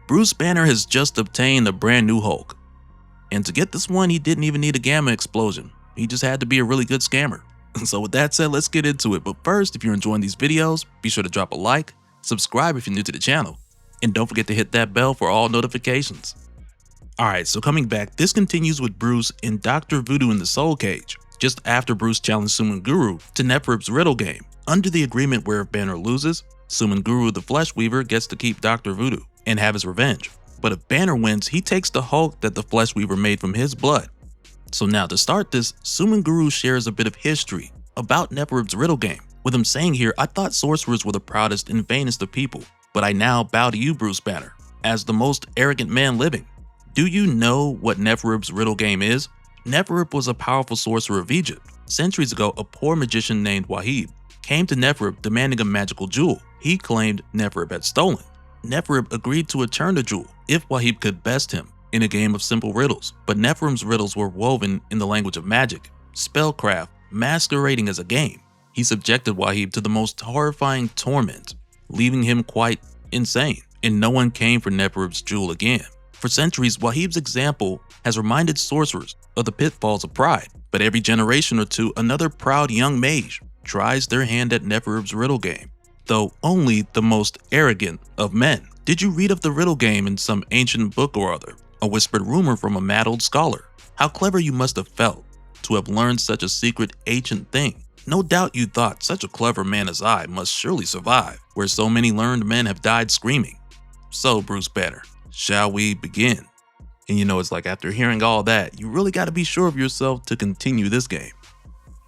Bruce Banner has just obtained a brand new Hulk. And to get this one, he didn't even need a gamma explosion. He just had to be a really good scammer. So with that said, let's get into it. But first, if you're enjoying these videos, be sure to drop a like, subscribe if you're new to the channel, and don't forget to hit that bell for all notifications. Alright, so coming back, this continues with Bruce and Dr. Voodoo in the Soul Cage, just after Bruce challenged Suman Guru to Neferib's riddle game, under the agreement where if Banner loses, Suman Guru the Flesh Weaver gets to keep Dr. Voodoo and have his revenge. But if Banner wins, he takes the Hulk that the Flesh Weaver made from his blood. So now to start this, Suman Guru shares a bit of history about Neferib's riddle game, with him saying here, "I thought sorcerers were the proudest and vainest of people, but I now bow to you, Bruce Banner, as the most arrogant man living. Do you know what Neferib's riddle game is?" Neferib was a powerful sorcerer of Egypt. Centuries ago, a poor magician named Wahib came to Neferib demanding a magical jewel he claimed Neferib had stolen. Neferib agreed to return the jewel if Wahib could best him in a game of simple riddles, but Neferib's riddles were woven in the language of magic, spellcraft, masquerading as a game. He subjected Wahib to the most horrifying torment, leaving him quite insane, and no one came for Neferib's jewel again. For centuries, Wahib's example has reminded sorcerers of the pitfalls of pride, but every generation or two, another proud young mage tries their hand at Neferib's riddle game, though only the most arrogant of men. Did you read of the riddle game in some ancient book or other? A whispered rumor from a mad old scholar? How clever you must have felt to have learned such a secret ancient thing. No doubt you thought such a clever man as I must surely survive, where so many learned men have died screaming. So Bruce Banner, shall we begin? And you know, it's like after hearing all that, you really got to be sure of yourself to continue this game.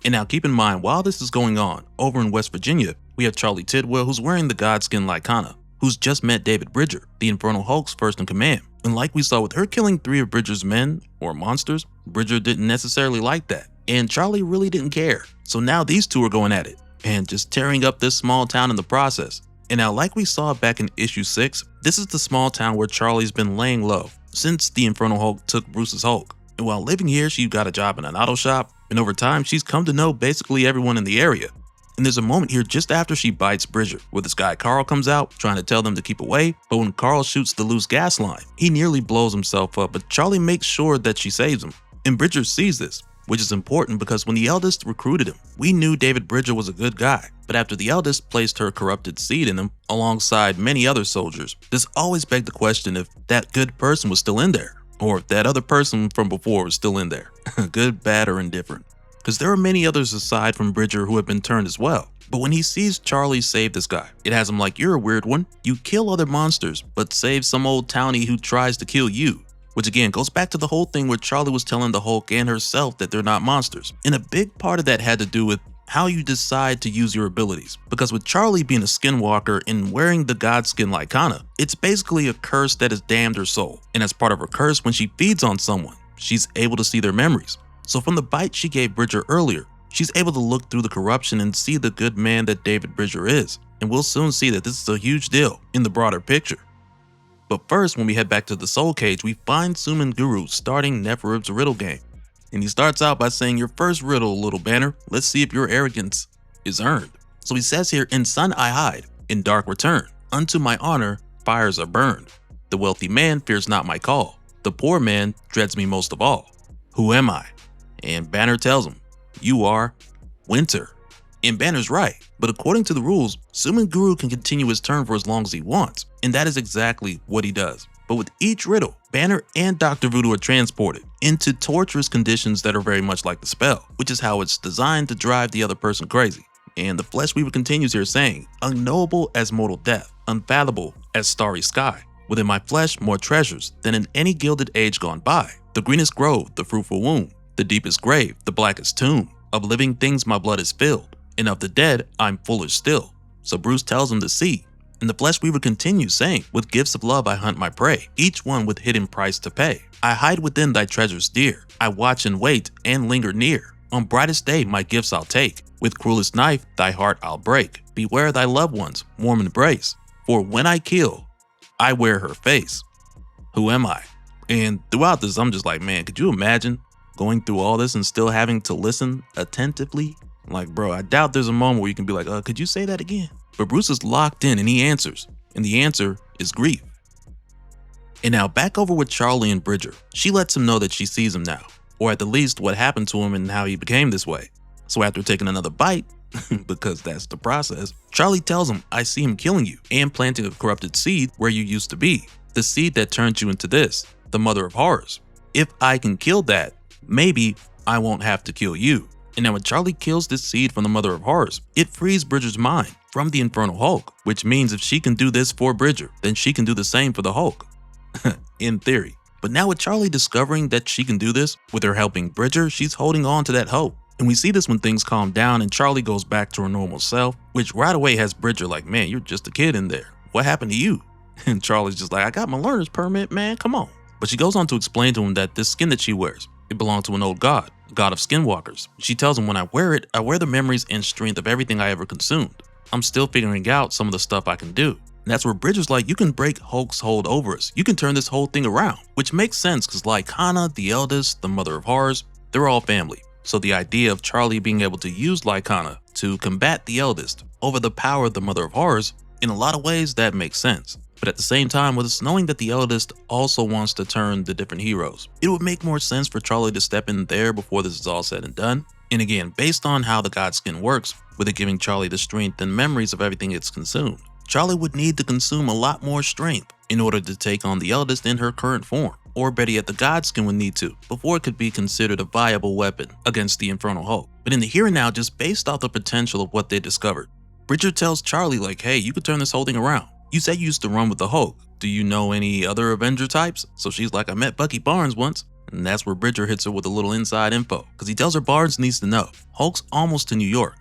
And now keep in mind, while this is going on, over in West Virginia, we have Charlie Tidwell, who's wearing the godskin Lycana, who's just met David Bridger, the Infernal Hulk's first in command. And like we saw with her killing 3 of Bridger's men, or monsters, Bridger didn't necessarily like that, and Charlie really didn't care. So now these two are going at it, and just tearing up this small town in the process. And now like we saw back in issue 6, this is the small town where Charlie's been laying low since the Infernal Hulk took Bruce's Hulk. And while living here, she got a job in an auto shop, and over time, she's come to know basically everyone in the area. And there's a moment here just after she bites Bridger, where this guy Carl comes out trying to tell them to keep away, but when Carl shoots the loose gas line, he nearly blows himself up, but Charlie makes sure that she saves him. And Bridger sees this, which is important because when the eldest recruited him, we knew David Bridger was a good guy. But after the eldest placed her corrupted seed in him, alongside many other soldiers, this always begged the question if that good person was still in there, or if that other person from before was still in there, good, bad, or indifferent. Because there are many others aside from Bridger who have been turned as well. But when he sees Charlie save this guy, it has him like, you're a weird one. You kill other monsters, but save some old townie who tries to kill you. Which again goes back to the whole thing where Charlie was telling the Hulk and herself that they're not monsters. And a big part of that had to do with how you decide to use your abilities. Because with Charlie being a skinwalker and wearing the godskin Lycana, it's basically a curse that has damned her soul. And as part of her curse, when she feeds on someone, she's able to see their memories. So from the bite she gave Bridger earlier, she's able to look through the corruption and see the good man that David Bridger is. And we'll soon see that this is a huge deal in the broader picture. But first, when we head back to the Soul Cage, we find Suman Guru starting Neferib's riddle game. And he starts out by saying, your first riddle, little Banner, let's see if your arrogance is earned. So he says here, in sun I hide, in dark return. Unto my honor, fires are burned. The wealthy man fears not my call. The poor man dreads me most of all. Who am I? And Banner tells him, you are Winter. And Banner's right, but according to the rules, Suman Guru can continue his turn for as long as he wants, and that is exactly what he does. But with each riddle, Banner and Dr. Voodoo are transported into torturous conditions that are very much like the spell, which is how it's designed to drive the other person crazy. And the Flesh Weaver continues here saying, unknowable as mortal death, unfathomable as starry sky. Within my flesh more treasures than in any gilded age gone by. The greenest grove, the fruitful womb, the deepest grave, the blackest tomb. Of living things my blood is filled, and of the dead I'm fuller still. So Bruce tells him to see, and the Flesh Weaver continues saying, with gifts of love I hunt my prey, each one with hidden price to pay. I hide within thy treasures dear, I watch and wait and linger near. On brightest day my gifts I'll take, with cruelest knife thy heart I'll break. Beware thy loved ones, warm embrace, for when I kill, I wear her face. Who am I? And throughout this, I'm just like, man, could you imagine going through all this and still having to listen attentively? Like, bro, I doubt there's a moment where you can be like, could you say that again? But Bruce is locked in and he answers, and the answer is grief. And now back over with Charlie and Bridger. She lets him know that she sees him now, or at the least what happened to him and how he became this way. So after taking another bite, because that's the process, Charlie tells him, I see him killing you and planting a corrupted seed where you used to be. The seed that turned you into this, the mother of horrors. If I can kill that, maybe I won't have to kill you. And now when Charlie kills this seed from the mother of horrors, it frees Bridger's mind from the Infernal Hulk, which means if she can do this for Bridger, then she can do the same for the Hulk. In theory. But now with Charlie discovering that she can do this, with her helping Bridger, she's holding on to that hope. And we see this when things calm down and Charlie goes back to her normal self, which right away has Bridger like, man, you're just a kid in there. What happened to you? And Charlie's just like, I got my learner's permit, man, come on. But she goes on to explain to him that this skin that she wears, it belonged to an old god, a god of skinwalkers. She tells him, when I wear it, I wear the memories and strength of everything I ever consumed. I'm still figuring out some of the stuff I can do. And that's where Bridger's like, you can break Hulk's hold over us. You can turn this whole thing around, which makes sense because Lycana, the eldest, the mother of horrors, they're all family. So the idea of Charlie being able to use Lycana to combat the eldest over the power of the mother of horrors, in a lot of ways that makes sense. But at the same time, with us knowing that the eldest also wants to turn the different heroes, it would make more sense for Charlie to step in there before this is all said and done. And again, based on how the god skin works, with it giving Charlie the strength and memories of everything it's consumed, Charlie would need to consume a lot more strength in order to take on the eldest in her current form, or better yet, the god skin would need to, before it could be considered a viable weapon against the Infernal Hulk. But in the here and now, just based off the potential of what they discovered, Bridger tells Charlie like, hey, you could turn this whole thing around. You said you used to run with the Hulk. Do you know any other Avenger types? So she's like, I met Bucky Barnes once. And that's where Bridger hits her with a little inside info, because he tells her Barnes needs to know. Hulk's almost to New York,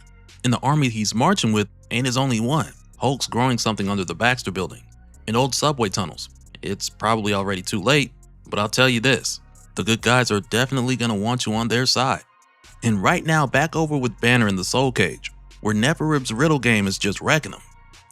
and the army he's marching with ain't his only one. Hulk's growing something under the Baxter building, in old subway tunnels. It's probably already too late, but I'll tell you this, the good guys are definitely gonna want you on their side. And right now, back over with Banner in the Soul Cage, where Neferib's riddle game is just wrecking him.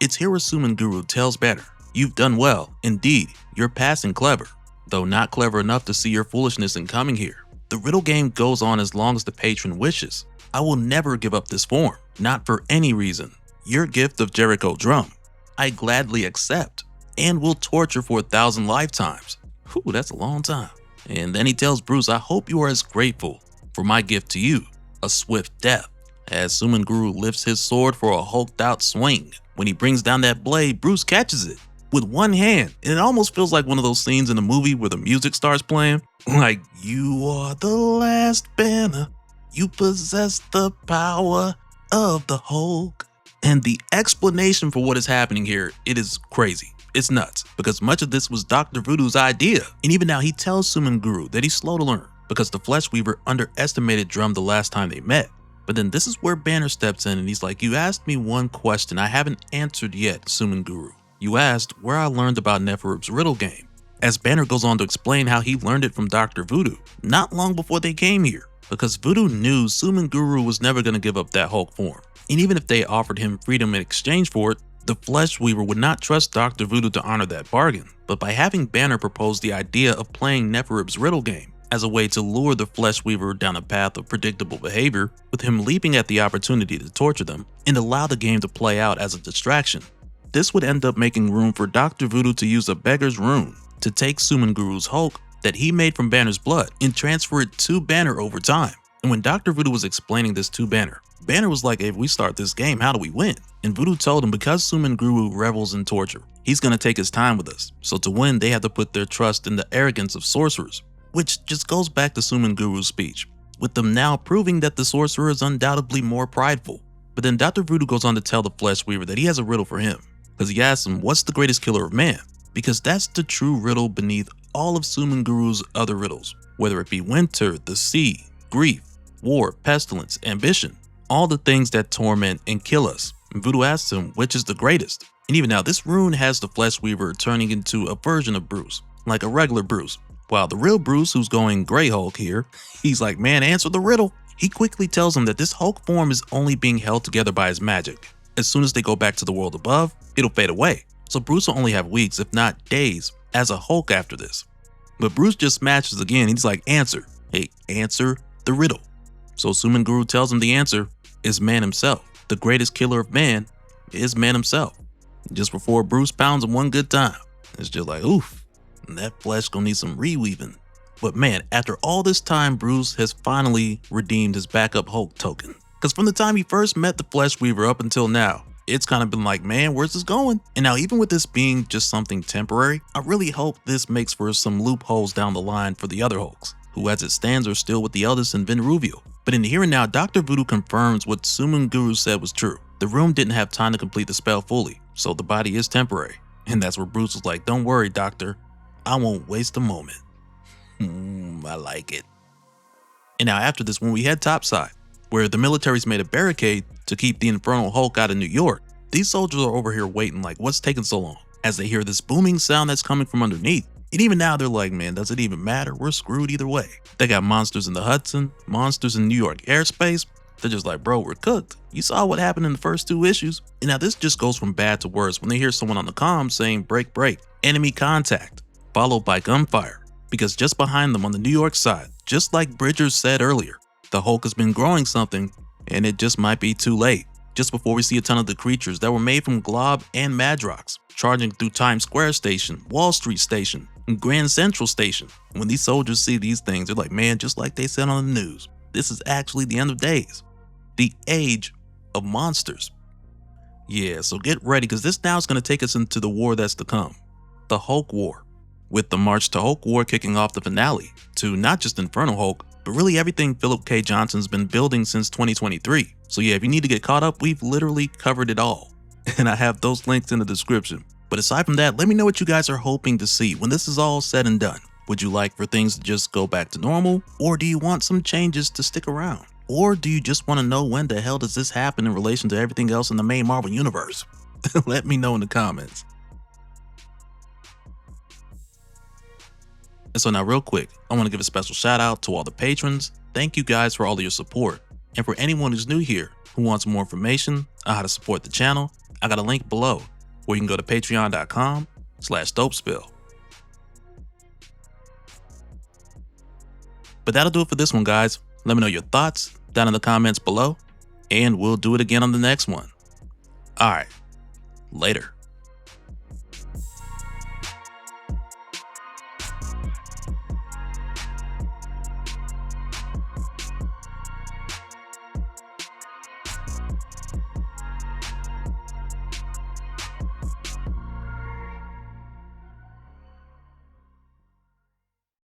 It's here where Suman Guru tells Banner, you've done well, indeed, you're passing clever, though not clever enough to see your foolishness in coming here. The riddle game goes on as long as the patron wishes. I will never give up this form, not for any reason. Your gift of Jericho Drum, I gladly accept, and will torture for 1,000 lifetimes. Whew, that's a long time. And then he tells Bruce, I hope you are as grateful for my gift to you, a swift death. As Suman Guru lifts his sword for a hulked out swing. When he brings down that blade, Bruce catches it with one hand, and it almost feels like one of those scenes in a movie where the music starts playing. Like, you are the last banner, you possess the power of the Hulk. And the explanation for what is happening here, it is crazy. It's nuts, because much of this was Dr. Voodoo's idea. And even now he tells Suman Guru that he's slow to learn, because the Flesh Weaver underestimated Drum the last time they met. But then this is where Banner steps in and he's like, you asked me one question I haven't answered yet, Suman Guru. You asked where I learned about Neferib's riddle game. As Banner goes on to explain how he learned it from Dr. Voodoo, not long before they came here, because Voodoo knew Suman Guru was never going to give up that Hulk form. And even if they offered him freedom in exchange for it, the Flesh Weaver would not trust Dr. Voodoo to honor that bargain. But by having Banner propose the idea of playing Neferib's riddle game as a way to lure the Flesh Weaver down a path of predictable behavior, with him leaping at the opportunity to torture them and allow the game to play out as a distraction, this would end up making room for Dr. Voodoo to use a beggar's rune to take Suman Guru's Hulk that he made from Banner's blood and transfer it to Banner over time. And when Dr. Voodoo was explaining this to Banner, Banner was like, hey, if we start this game, how do we win? And Voodoo told him because Suman Guru revels in torture, he's going to take his time with us. So to win, they have to put their trust in the arrogance of sorcerers, which just goes back to Suman Guru's speech, with them now proving that the sorcerer is undoubtedly more prideful. But then Dr. Voodoo goes on to tell the Flesh Weaver that he has a riddle for him, because he asks him, what's the greatest killer of man? Because that's the true riddle beneath all of Suman Guru's other riddles, whether it be winter, the sea, grief, war, pestilence, ambition, all the things that torment and kill us. And Voodoo asks him, which is the greatest? And even now, this rune has the Flesh Weaver turning into a version of Bruce, like a regular Bruce. While the real Bruce, who's going Grey Hulk here, he's like, man, answer the riddle. He quickly tells him that this Hulk form is only being held together by his magic. As soon as they go back to the world above, it'll fade away. So Bruce will only have weeks, if not days, as a Hulk after this. But Bruce just smashes again. He's like, answer. Hey, answer the riddle. So Suman Guru tells him the answer is man himself. The greatest killer of man is man himself. Just before Bruce pounds him one good time. It's just like, oof. and that flesh gonna need some reweaving. But man, after all this time, Bruce has finally redeemed his backup Hulk token. Cause from the time he first met the Flesh Weaver up until now, it's kind of been like, man, where's this going? And now even with this being just something temporary, I really hope this makes for some loopholes down the line for the other Hulks, who as it stands are still with the eldest and Venruvio. But in the here and now, Dr. Voodoo confirms what Suman Guru said was true. The room didn't have time to complete the spell fully, so the body is temporary. And that's where Bruce was like, don't worry, Doctor, I won't waste a moment. I like it. And now after this, when we head topside, where the military's made a barricade to keep the Infernal Hulk out of New York, these soldiers are over here waiting like, what's taking so long? As they hear this booming sound that's coming from underneath. And even now they're like, man, does it even matter? We're screwed either way. They got monsters in the Hudson, monsters in New York airspace. They're just like, bro, we're cooked. You saw what happened in the first 2 issues. And now this just goes from bad to worse when they hear someone on the comm saying, break, break, enemy contact, followed by gunfire. Because just behind them on the New York side, just like Bridgers said earlier, the Hulk has been growing something, and it just might be too late. Just before we see a ton of the creatures that were made from Glob and Madrox, charging through Times Square Station, Wall Street Station, and Grand Central Station. When these soldiers see these things, they're like, man, just like they said on the news, this is actually the end of days. The age of monsters. Yeah, so get ready, because this now is going to take us into the war that's to come. The Hulk War. With the March to Hulk War kicking off the finale to not just Infernal Hulk, but really everything Philip K. Johnson's been building since 2023. So yeah, if you need to get caught up, we've literally covered it all. And I have those links in the description. But aside from that, let me know what you guys are hoping to see when this is all said and done. Would you like for things to just go back to normal? Or do you want some changes to stick around? Or do you just want to know when the hell does this happen in relation to everything else in the main Marvel Universe? Let me know in the comments. And so now real quick, I want to give a special shout out to all the patrons. Thank you guys for all of your support. And for anyone who's new here who wants more information on how to support the channel, I got a link below where you can go to patreon.com/dopespill. But that'll do it for this one, guys. Let me know your thoughts down in the comments below, and we'll do it again on the next one. All right, later.